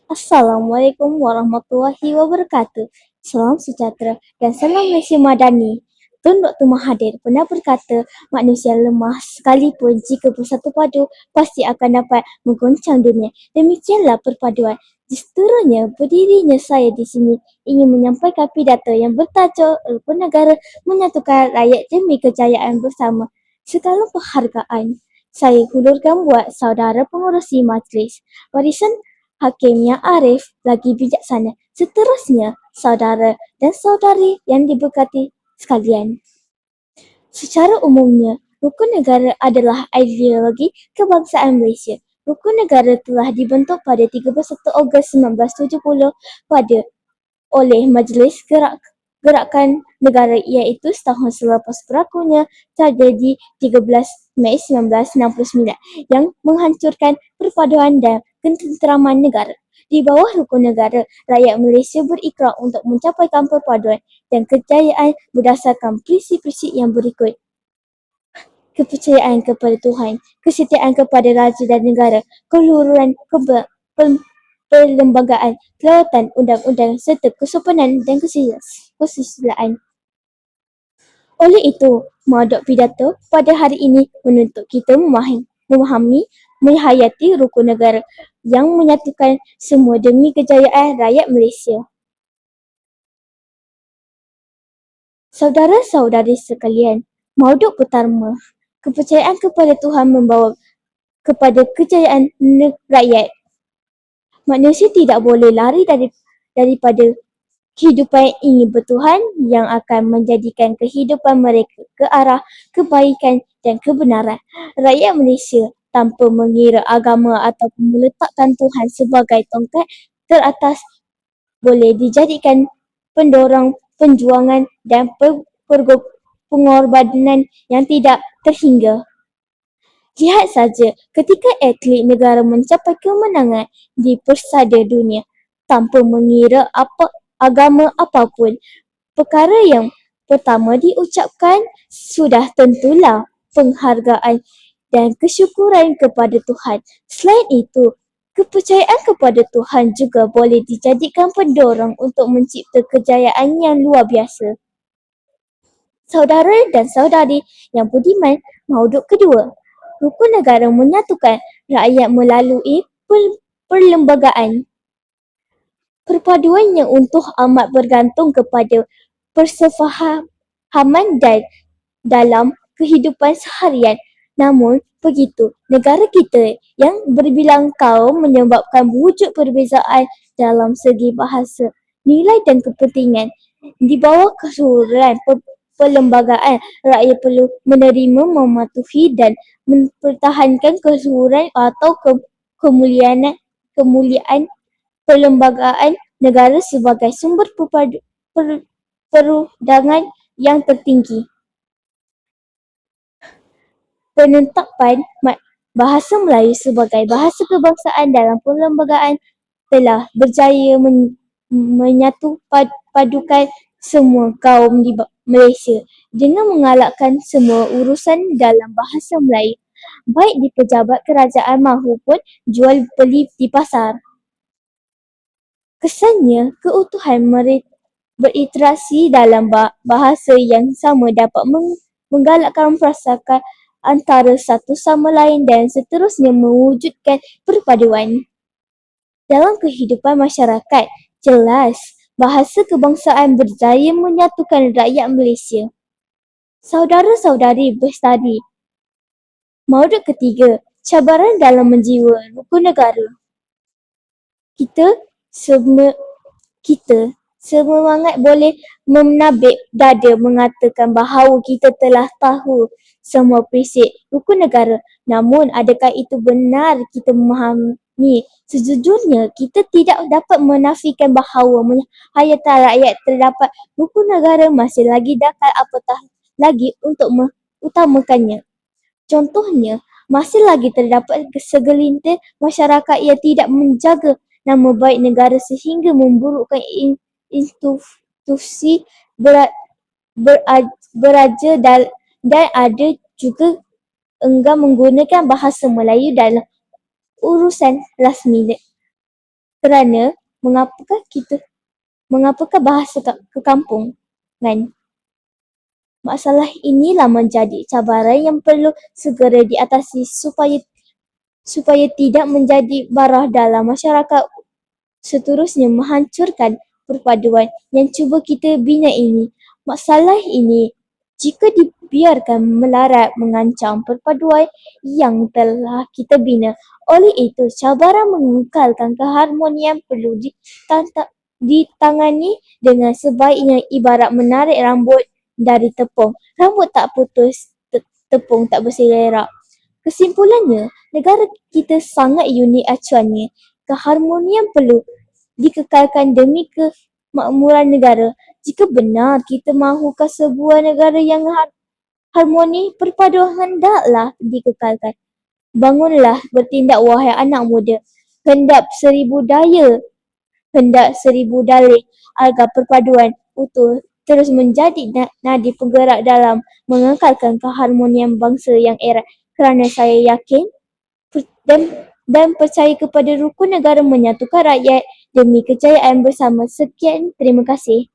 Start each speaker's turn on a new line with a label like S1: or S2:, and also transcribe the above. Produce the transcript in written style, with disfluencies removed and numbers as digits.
S1: Assalamualaikum warahmatullahi wabarakatuh. Salam sejahtera dan salam Malaysia Madani. Tun Dr. Mahathir pernah berkata, manusia lemah sekalipun jika bersatu padu, pasti akan dapat mengguncang dunia. Demikianlah perpaduan. Seterusnya, berdirinya saya di sini ingin menyampaikan pidato yang bertajuk Rukun Negara Menyatukan Rakyat Demi Kejayaan Bersama. Segala penghargaan saya hulurkan buat saudara pengurusi majlis. Warisan Hakim yang arif lagi bijaksana. Seterusnya, saudara dan saudari yang diberkati sekalian. Secara umumnya, rukun negara adalah ideologi kebangsaan Malaysia. Rukun negara telah dibentuk pada 31 Ogos 1970 pada oleh Majlis Gerakan Negara iaitu setahun selepas berlakunya tragedi 13 Mei 1969 yang menghancurkan perpaduan dan ketenteraman negara. Di bawah rukun negara, rakyat Malaysia berikrar untuk mencapaikan perpaduan dan kejayaan berdasarkan prinsip-prinsip yang berikut. Kepercayaan kepada Tuhan, kesetiaan kepada raja dan negara, keluhuran perlembagaan, kelautan, undang-undang serta kesopanan dan kesusilaan. Oleh itu, modok pidato pada hari ini menuntut kita memahami, menghayati rukun negara yang menyatukan semua demi kejayaan rakyat Malaysia. Saudara-saudari sekalian, modok pertama, kepercayaan kepada Tuhan membawa kepada kejayaan rakyat. Manusia tidak boleh lari daripada kehidupan ingin bertuhan yang akan menjadikan kehidupan mereka ke arah kebaikan dan kebenaran. Rakyat Malaysia tanpa mengira agama ataupun meletakkan Tuhan sebagai tongkat teratas boleh dijadikan pendorong perjuangan dan pengorbanan yang tidak terhingga. Lihat saja ketika atlet negara mencapai kemenangan di persada dunia tanpa mengira agama apapun. Perkara yang pertama diucapkan sudah tentulah penghargaan dan kesyukuran kepada Tuhan. Selain itu, kepercayaan kepada Tuhan juga boleh dijadikan pendorong untuk mencipta kejayaan yang luar biasa. Saudara dan saudari yang budiman, modok kedua, rukun negara menyatukan rakyat melalui perlembagaan. Perpaduan yang utuh amat bergantung kepada persefahaman dan dalam kehidupan seharian. Namun begitu, negara kita yang berbilang kaum menyebabkan wujud perbezaan dalam segi bahasa, nilai dan kepentingan. Di bawah keseluruhan perlembagaan, rakyat perlu menerima, mematuhi dan mempertahankan keseluruhan atau kemuliaan perlembagaan negara sebagai sumber perundangan yang tertinggi. Penetapan bahasa Melayu sebagai bahasa kebangsaan dalam perlembagaan telah berjaya padukan semua kaum di Malaysia dengan mengalahkan semua urusan dalam bahasa Melayu, baik di pejabat kerajaan maupun jual beli di pasar. Kesannya, keutuhan berinteraksi dalam bahasa yang sama dapat menggalakkan perasaan antara satu sama lain dan seterusnya mewujudkan perpaduan. Dalam kehidupan masyarakat, jelas bahasa kebangsaan berjaya menyatukan rakyat Malaysia. Saudara-saudari bestadi, modok ketiga, cabaran dalam menjiwa rukun negara. Kita semangat boleh menabik dada mengatakan bahawa kita telah tahu semua prinsip rukun negara. Namun adakah itu benar kita memahami? Sejujurnya, kita tidak dapat menafikan bahawa menghayati rakyat terdapat rukun negara masih lagi dapat apatah lagi untuk mengutamakannya. Contohnya, masih lagi terdapat segelintir masyarakat yang tidak menjaga nama baik negara sehingga memburukkan institusi beraja dan ada juga enggan menggunakan bahasa Melayu dalam urusan rasmi. Kerana mengapakah bahasa ke kampung, kan? Masalah inilah menjadi cabaran yang perlu segera diatasi supaya tidak menjadi barah dalam masyarakat, seterusnya menghancurkan perpaduan yang cuba kita bina ini. Masalah ini jika dibiarkan melarat mengancam perpaduan yang telah kita bina. Oleh itu, cabaran mengekalkan keharmonian perlu ditangani dengan sebaiknya, ibarat menarik rambut dari tepung. Rambut tak putus, tepung tak berselerak. Kesimpulannya, negara kita sangat unik acuannya. Keharmonian perlu dikekalkan demi kemakmuran negara. Jika benar kita mahukan sebuah negara yang harmoni, perpaduan hendaklah dikekalkan. Bangunlah bertindak wahai anak muda. Hendak seribu dalih agar perpaduan utuh terus menjadi nadi penggerak dalam mengekalkan keharmonian bangsa yang erat. Kerana saya yakin dan percaya kepada rukun negara menyatukan rakyat demi kejayaan bersama. Sekian, terima kasih.